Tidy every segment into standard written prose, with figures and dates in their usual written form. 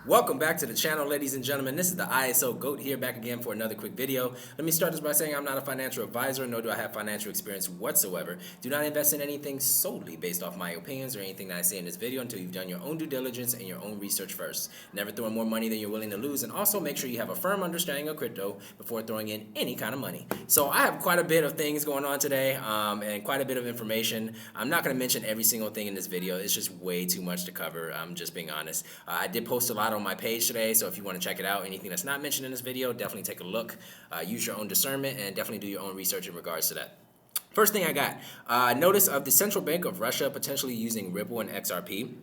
Welcome back to the channel, ladies and gentlemen. This is the ISO GOAT here, back again for another quick video. Let me start this by saying I'm not a financial advisor, nor do I have financial experience whatsoever. Do not invest in anything solely based off my opinions or anything that I say in this video until you've done your own due diligence and your own research first. Never throw in more money than you're willing to lose, and also make sure you have a firm understanding of crypto before throwing in any kind of money. So I have quite a bit of things going on today, and quite a bit of information. I'm not going to mention every single thing in this video. It's just way too much to cover. I'm just being honest. I did post a lot on my page today, so if you want to check it out, anything that's not mentioned in this video, definitely take a look. Use your own discernment and definitely do your own research in regards to that. First thing I got, notice of the Central Bank of Russia potentially using Ripple and XRP.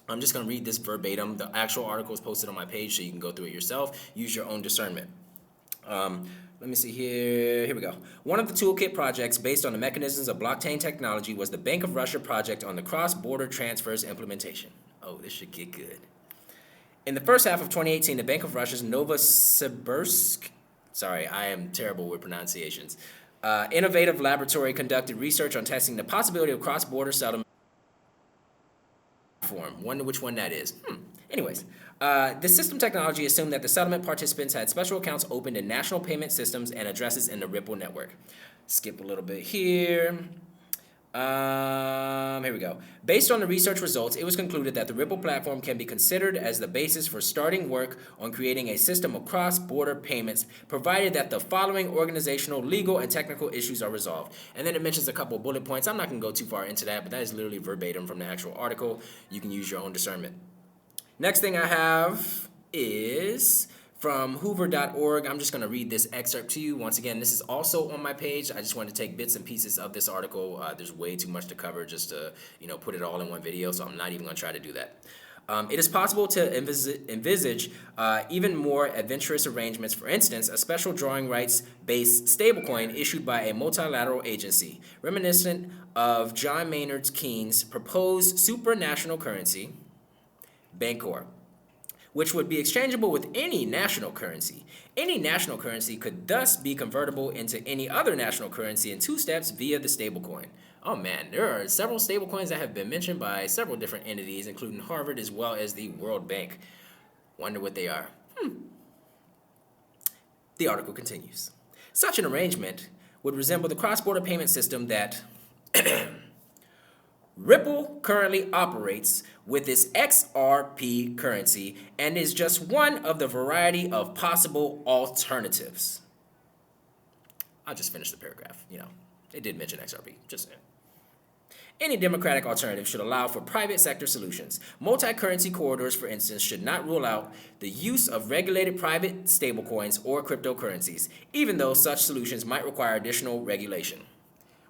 I'm just going to read this verbatim. The actual article is posted on my page, so you can go through it yourself. Use your own discernment. Let me see here. Here we go. One of the toolkit projects based on the mechanisms of blockchain technology was the Bank of Russia project on the cross-border transfers implementation. Oh, this should get good. In the first half of 2018, the Bank of Russia's Novosibirsk, sorry, I am terrible with pronunciations, innovative laboratory conducted research on testing the possibility of cross-border settlement form. Wonder which one that is. Anyways, the system technology assumed that the settlement participants had special accounts opened in national payment systems and addresses in the Ripple network. Skip a little bit here. Here we go. Based on the research results, it was concluded that the Ripple platform can be considered as the basis for starting work on creating a system of cross-border payments, provided that the following organizational, legal, and technical issues are resolved. And then it mentions a couple of bullet points. I'm not going to go too far into that, but that is literally verbatim from the actual article. You can use your own discernment. Next thing I have is from hoover.org. I'm just going to read this excerpt to you. Once again, this is also on my page. I just wanted to take bits and pieces of this article. There's way too much to cover just to, put it all in one video, so I'm not even going to try to do that. It is possible to envisage even more adventurous arrangements. For instance, a special drawing rights-based stablecoin issued by a multilateral agency, reminiscent of John Maynard Keynes' proposed supranational currency, Bancor, which would be exchangeable with any national currency. Any national currency could thus be convertible into any other national currency in 2 steps via the stablecoin. Oh man, there are several stablecoins that have been mentioned by several different entities, including Harvard as well as the World Bank. Wonder what they are. The article continues. Such an arrangement would resemble the cross-border payment system that Ripple currently operates with its XRP currency and is just one of the variety of possible alternatives. I'll just finish the paragraph. It did mention XRP, just saying. Any democratic alternative should allow for private sector solutions. Multi-currency corridors, for instance, should not rule out the use of regulated private stablecoins or cryptocurrencies, even though such solutions might require additional regulation.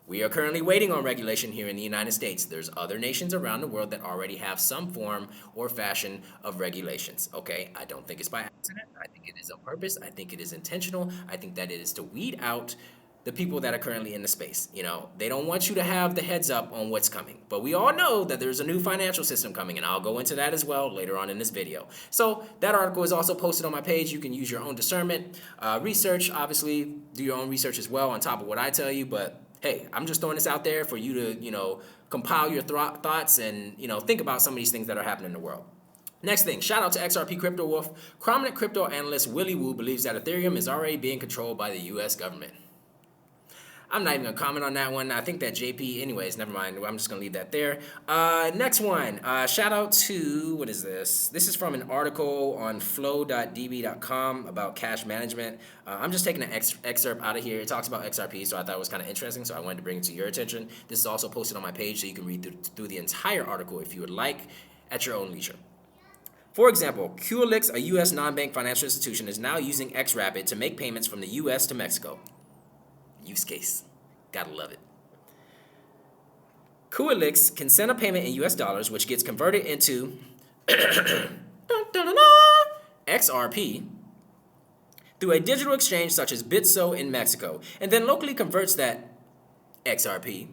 We are currently waiting on regulation here in the United States. There's other nations around the world that already have some form or fashion of regulations, okay? I don't think it's by accident. I think it is on purpose. I think it is intentional. I think that it is to weed out the people that are currently in the space. They don't want you to have the heads up on what's coming. But we all know that there's a new financial system coming, and I'll go into that as well later on in this video. So that article is also posted on my page. You can use your own discernment. Research, obviously, do your own research as well on top of what I tell you, but hey, I'm just throwing this out there for you to, compile your thoughts and, think about some of these things that are happening in the world. Next thing, shout out to XRP Crypto Wolf. Prominent crypto analyst Willy Woo believes that Ethereum is already being controlled by the U.S. government. I'm not even going to comment on that one. I think that JP, anyways, never mind. I'm just going to leave that there. Next one, shout out to, what is this? This is from an article on flow.db.com about cash management. I'm just taking an excerpt out of here. It talks about XRP, so I thought it was kind of interesting, so I wanted to bring it to your attention. This is also posted on my page, so you can read through the entire article if you would like at your own leisure. For example, QLix, a U.S. non-bank financial institution, is now using XRapid to make payments from the U.S. to Mexico. Use case. Gotta love it. QLix can send a payment in US dollars, which gets converted into XRP through a digital exchange such as Bitso in Mexico, and then locally converts that XRP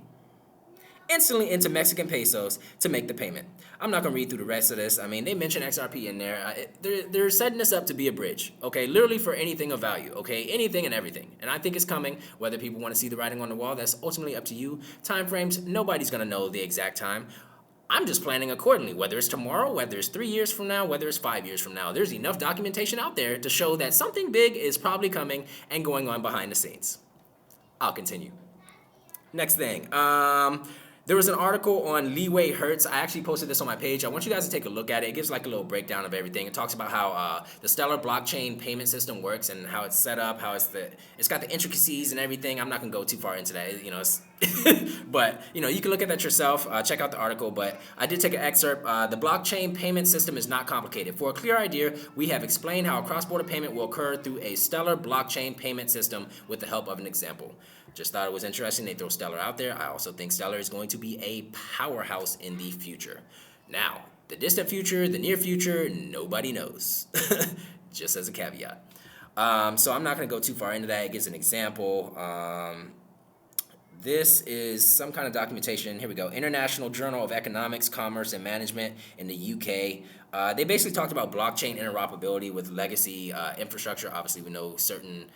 instantly into Mexican pesos to make the payment. I'm not going to read through the rest of this. I mean, they mention XRP in there. They're setting this up to be a bridge, okay? Literally for anything of value, okay? Anything and everything. And I think it's coming. Whether people want to see the writing on the wall, that's ultimately up to you. Time frames, nobody's going to know the exact time. I'm just planning accordingly, whether it's tomorrow, whether it's 3 years from now, whether it's 5 years from now. There's enough documentation out there to show that something big is probably coming and going on behind the scenes. I'll continue. Next thing. There was an article on Leeway Hertz. I actually posted this on my page. I want you guys to take a look at it. It gives like a little breakdown of everything. It talks about how the Stellar blockchain payment system works and how it's set up, how it's got the intricacies and everything. I'm not gonna go too far into that, but you can look at that yourself. Check out the article. But I did take an excerpt. The blockchain payment system is not complicated. For a clear idea, we have explained how a cross-border payment will occur through a Stellar blockchain payment system with the help of an example. Just thought it was interesting. They throw Stellar out there. I also think Stellar is going to be a powerhouse in the future. Now, the distant future, the near future, nobody knows. Just as a caveat. So I'm not going to go too far into that. It gives an example. This is some kind of documentation. Here we go. International Journal of Economics, Commerce, and Management in the UK. They basically talked about blockchain interoperability with legacy infrastructure. Obviously, we know certain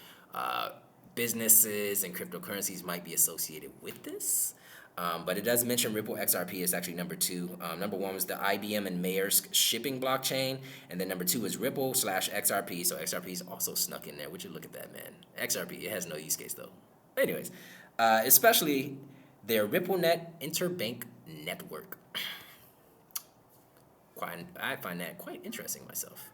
businesses and cryptocurrencies might be associated with this. But it does mention Ripple XRP is actually number 2. Number 1 was the IBM and Maersk shipping blockchain. And then number 2 is Ripple/XRP. So XRP is also snuck in there. Would you look at that, man? XRP, it has no use case though. Anyways, especially their RippleNet interbank network. I find that quite interesting myself.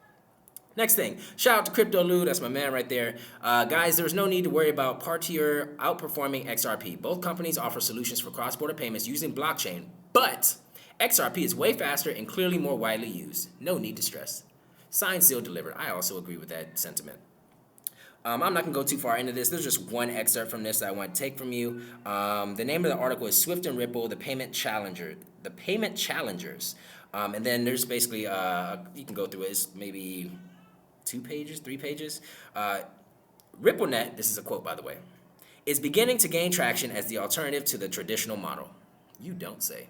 Next thing, shout out to Crypto Lou, that's my man right there. Guys, there's no need to worry about Partier outperforming XRP. Both companies offer solutions for cross-border payments using blockchain, but XRP is way faster and clearly more widely used. No need to stress. Signed, sealed, delivered. I also agree with that sentiment. I'm not going to go too far into this. There's just one excerpt from this that I want to take from you. The name of the article is Swift and Ripple, the Payment Challengers. And then there's basically, you can go through it. It's maybe 2 pages, 3 pages. RippleNet, this is a quote by the way, is beginning to gain traction as the alternative to the traditional model. You don't say.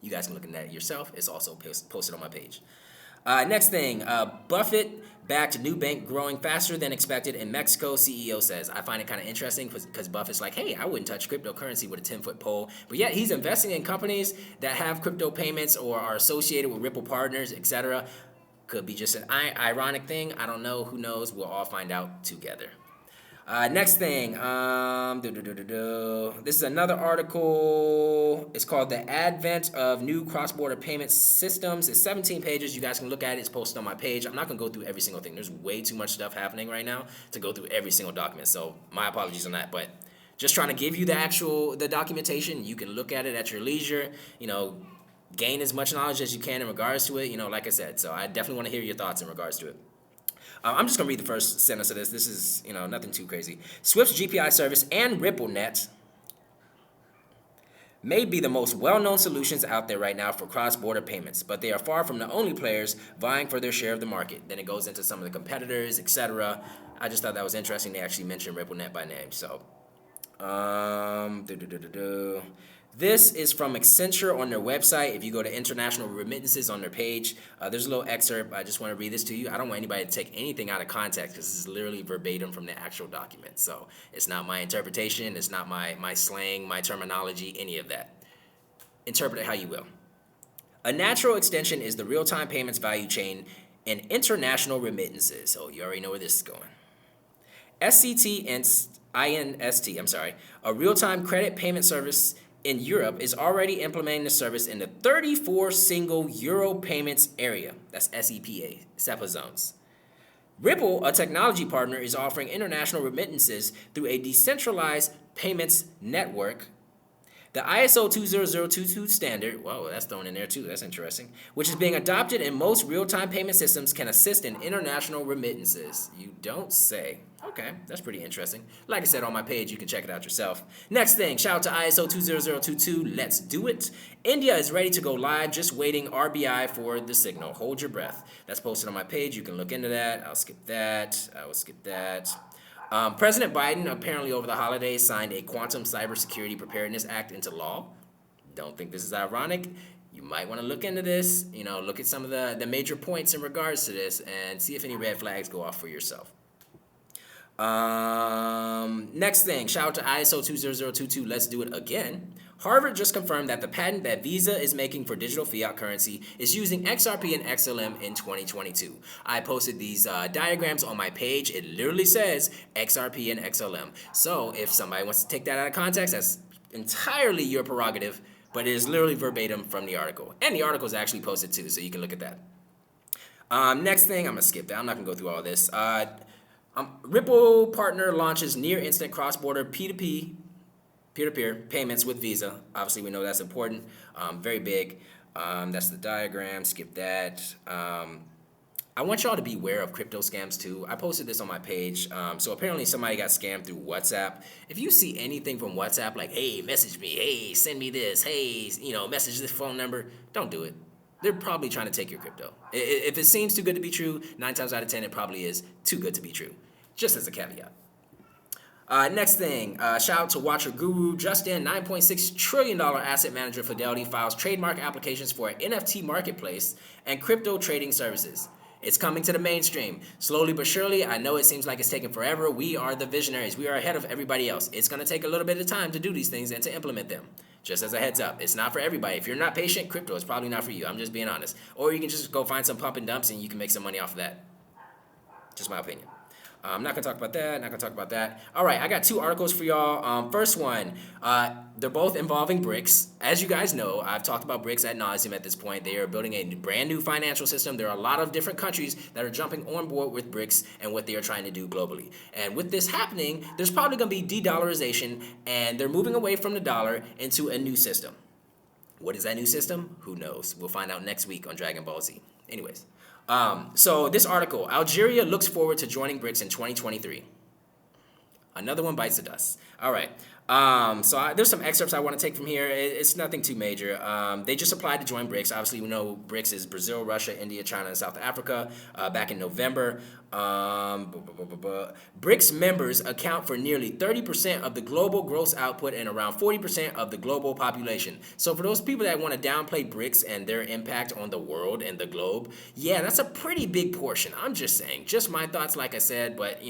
You guys can look at that yourself. It's also posted on my page. Next thing, Buffett-backed new bank growing faster than expected in Mexico, CEO says. I find it kind of interesting because Buffett's like, hey, I wouldn't touch cryptocurrency with a 10-foot pole. But yet he's investing in companies that have crypto payments or are associated with Ripple partners, etc. Could be just an ironic thing. I don't know. Who knows? We'll all find out together. Next thing. This is another article. It's called The Advent of New Cross-Border Payment Systems. It's 17 pages. You guys can look at it. It's posted on my page. I'm not going to go through every single thing. There's way too much stuff happening right now to go through every single document. So my apologies on that. But just trying to give you the documentation. You can look at it at your leisure. Gain as much knowledge as you can in regards to it, like I said. So I definitely want to hear your thoughts in regards to it. I'm just going to read the first sentence of this. This is, nothing too crazy. Swift's GPI service and RippleNet may be the most well-known solutions out there right now for cross-border payments, but they are far from the only players vying for their share of the market. Then it goes into some of the competitors, etc. I just thought that was interesting. They actually mentioned RippleNet by name. So, this is from Accenture on their website. If you go to international remittances on their page, there's a little excerpt. I just want to read this to you. I don't want anybody to take anything out of context because this is literally verbatim from the actual document. So it's not my interpretation. It's not my slang, my terminology, any of that. Interpret it how you will. A natural extension is the real-time payments value chain in international remittances. So you already know where this is going. SCT and INST, a real-time credit payment service in Europe is already implementing the service in the 34 single euro payments area. That's SEPA zones. Ripple, a technology partner, is offering international remittances through a decentralized payments network. The ISO 20022 standard, whoa, that's thrown in there too, that's interesting, which is being adopted in most real-time payment systems, can assist in international remittances. You don't say. Okay, that's pretty interesting. Like I said on my page, you can check it out yourself. Next thing, shout out to ISO 20022, let's do it. India is ready to go live, just waiting RBI for the signal. Hold your breath. That's posted on my page, you can look into that. I'll skip that. President Biden apparently over the holidays signed a Quantum Cybersecurity Preparedness Act into law. Don't think this is ironic. You might want to look into this, look at some of the major points in regards to this and see if any red flags go off for yourself. Next thing, shout out to ISO 20022, let's do it again. Harvard just confirmed that the patent that Visa is making for digital fiat currency is using XRP and XLM in 2022. I posted these diagrams on my page. It literally says XRP and XLM. So if somebody wants to take that out of context, that's entirely your prerogative, but it is literally verbatim from the article. And the article is actually posted too, so you can look at that. Next thing, I'm going to skip that. I'm not going to go through all this. Ripple partner launches near instant cross-border P2P, peer-to-peer payments with Visa. Obviously, we know that's important, very big. That's the diagram. Skip that. I want y'all to be aware of crypto scams too. I posted this on my page. So apparently somebody got scammed through WhatsApp. If you see anything from WhatsApp like, hey, message me, hey, send me this, hey, message this phone number, don't do it. They're probably trying to take your crypto. If it seems too good to be true, 9 times out of 10, it probably is too good to be true. Just as a caveat. Next thing, shout out to Watcher Guru. Justin, $9.6 trillion asset manager Fidelity files trademark applications for an NFT marketplace and crypto trading services. It's coming to the mainstream. Slowly but surely, I know it seems like it's taking forever. We are the visionaries. We are ahead of everybody else. It's going to take a little bit of time to do these things and to implement them. Just as a heads up, it's not for everybody. If you're not patient, crypto is probably not for you. I'm just being honest. Or you can just go find some pump and dumps and you can make some money off of that. Just my opinion. I'm not going to talk about that. All right, I got 2 articles for y'all. First one, they're both involving Brics. As you guys know, I've talked about Brics ad nauseum at this point. They are building a brand new financial system. There are a lot of different countries that are jumping on board with Brics and what they are trying to do globally. And with this happening, there's probably going to be de-dollarization, and they're moving away from the dollar into a new system. What is that new system? Who knows? We'll find out next week on Dragon Ball Z. Anyways. So this article, Algeria looks forward to joining Brics in 2023. Another one bites the dust. All right. There's some excerpts I want to take from here. It's nothing too major. They just applied to join Brics. Obviously, we know Brics is Brazil, Russia, India, China, and South Africa. Back in November. Brics members account for nearly 30% of the global gross output and around 40% of the global population. So for those people that want to downplay Brics and their impact on the world and the globe, yeah, that's a pretty big portion. I'm just saying. Just my thoughts, like I said. But,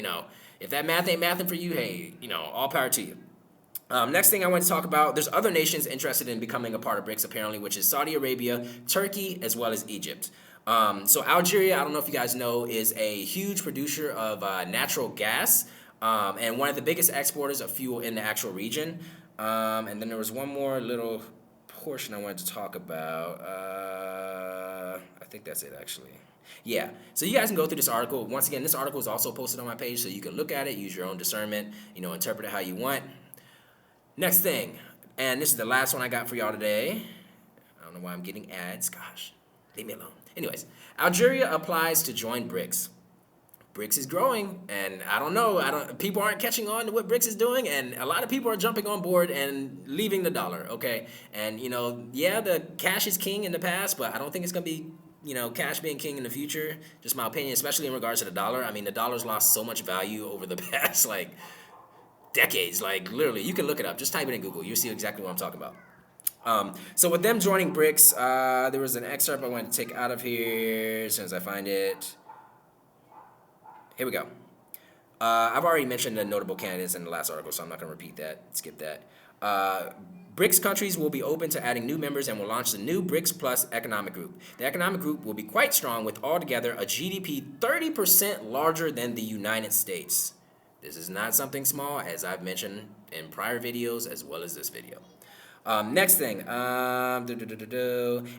if that math ain't mathing for you, hey, all power to you. Next thing I want to talk about, there's other nations interested in becoming a part of Brics apparently, which is Saudi Arabia, Turkey, as well as Egypt. So Algeria, I don't know if you guys know, is a huge producer of natural gas and one of the biggest exporters of fuel in the actual region. And then there was one more little portion I wanted to talk about. I think that's it, actually. Yeah, so you guys can go through this article. Once again, this article is also posted on my page, so you can look at it, use your own discernment, interpret it how you want. Next thing, and this is the last one I got for y'all today. I don't know why I'm getting ads. Gosh, leave me alone. Anyways, Algeria applies to join Brics. Brics is growing, and I don't know. People aren't catching on to what Brics is doing, and a lot of people are jumping on board and leaving the dollar, okay? And, yeah, the cash is king in the past, but I don't think it's going to be, cash being king in the future. Just my opinion, especially in regards to the dollar. I mean, the dollar's lost so much value over the past, decades. Literally, you can look it up. Just type it in Google. You'll see exactly what I'm talking about. So with them joining Brics, there was an excerpt I wanted to take out of here as soon as I find it. Here we go. I've already mentioned the notable candidates in the last article, so I'm not going to repeat that. Skip that. Brics countries will be open to adding new members and will launch the new Brics Plus economic group. The economic group will be quite strong with altogether a GDP 30% larger than the United States. This is not something small, as I've mentioned in prior videos as well as this video. Next thing,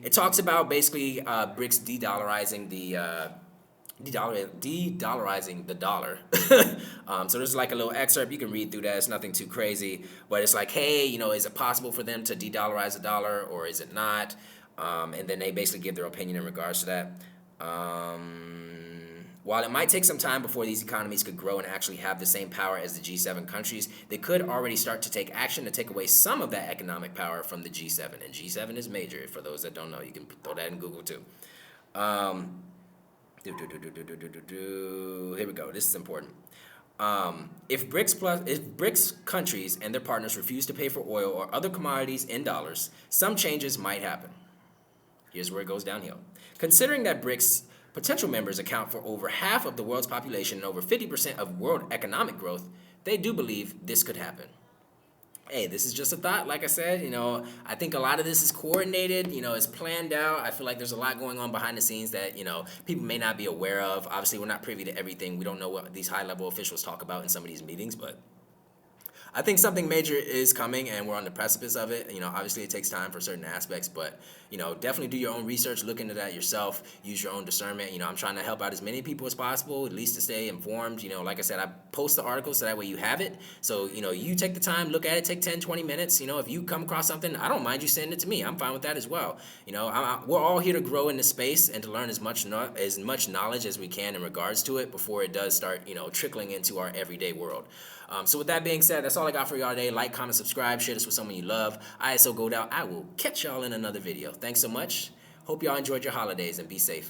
it talks about basically Brics de-dollarizing de-dollarizing the dollar. So there's a little excerpt. You can read through that. It's nothing too crazy, but it's hey, is it possible for them to de-dollarize the dollar or is it not? And then they basically give their opinion in regards to that. While it might take some time before these economies could grow and actually have the same power as the G7 countries, they could already start to take action to take away some of that economic power from the G7. And G7 is major. For those that don't know, you can throw that in Google too. Here we go. This is important. If BRICS countries and their partners refuse to pay for oil or other commodities in dollars, some changes might happen. Here's where it goes downhill. Considering that BRICS potential members account for over half of the world's population and over 50% of world economic growth, they do believe this could happen. Hey, this is just a thought. Like I said, I think a lot of this is coordinated. It's planned out. I feel like there's a lot going on behind the scenes that people may not be aware of. Obviously, we're not privy to everything. We don't know what these high level officials talk about in some of these meetings, but I think something major is coming, and we're on the precipice of it. Obviously it takes time for certain aspects, but definitely do your own research, look into that yourself, use your own discernment. I'm trying to help out as many people as possible, at least to stay informed. Like I said, I post the articles so that way you have it. So you take the time, look at it, take 10, 20 minutes. If you come across something, I don't mind you sending it to me. I'm fine with that as well. We're all here to grow in this space and to learn as much knowledge as we can in regards to it before it does start trickling into our everyday world. So with that being said, that's all I got for y'all today. Like, comment, subscribe, share this with someone you love. ISO Gold out. I will catch y'all in another video. Thanks so much. Hope y'all enjoyed your holidays and be safe.